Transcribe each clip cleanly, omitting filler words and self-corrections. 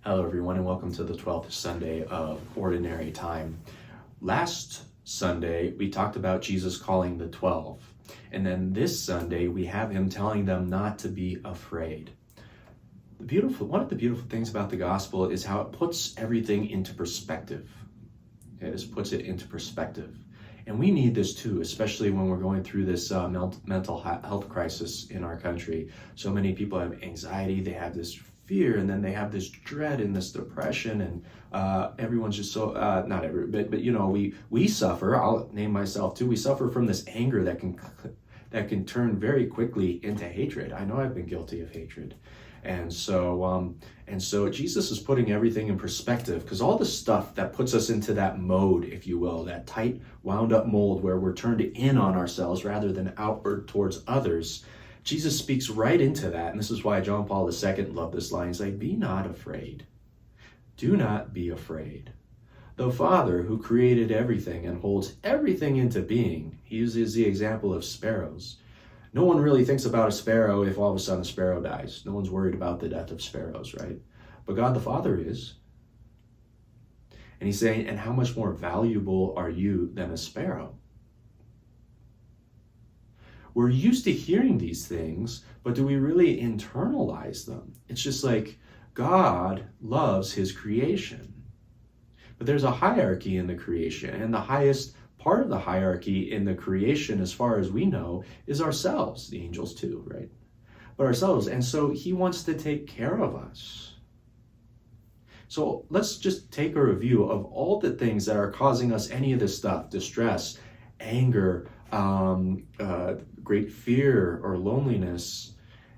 Hello, everyone, and welcome to the 12th Sunday of Ordinary Time. Last Sunday, we talked about Jesus calling the 12. And then this Sunday, we have him telling them not to be afraid. One of the beautiful things about the gospel is how it puts everything into perspective. It just puts it into perspective. And we need this too, especially when we're going through this mental health crisis in our country. So many people have anxiety, they have this fear, and then they have this dread and this depression, and everyone's just so, not every, but you know, we suffer, I'll name myself too, we suffer from this anger that can turn very quickly into hatred. I know I've been guilty of hatred. And so Jesus is putting everything in perspective, because all the stuff that puts us into that mode, if you will, that tight, wound up mold where we're turned in on ourselves rather than outward towards others, Jesus speaks right into that. And this is why John Paul II loved this line. He's like, be not afraid. Do not be afraid. The Father who created everything and holds everything into being, he uses the example of sparrows. No one really thinks about a sparrow if all of a sudden a sparrow dies. No one's worried about the death of sparrows, right? But God the Father is. And he's saying, and how much more valuable are you than a sparrow? We're used to hearing these things, but do we really internalize them? It's just like God loves his creation. But there's a hierarchy in the creation, and the highest part of the hierarchy in the creation, as far as we know, is ourselves, the angels too, right? But ourselves. And so he wants to take care of us. So let's just take a review of all the things that are causing us any of this stuff: distress, anger, great fear or loneliness,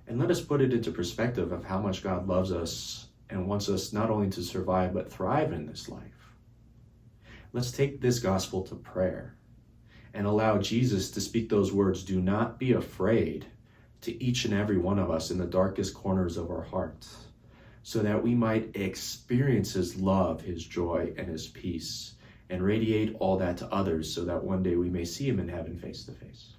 and let us put it into perspective of how much God loves us and wants us not only to survive but thrive in this life. Let's take this gospel to prayer and allow Jesus to speak those words, do not be afraid, to each and every one of us in the darkest corners of our hearts, so that we might experience his love, his joy, and his peace, and radiate all that to others, so that one day we may see him in heaven face to face.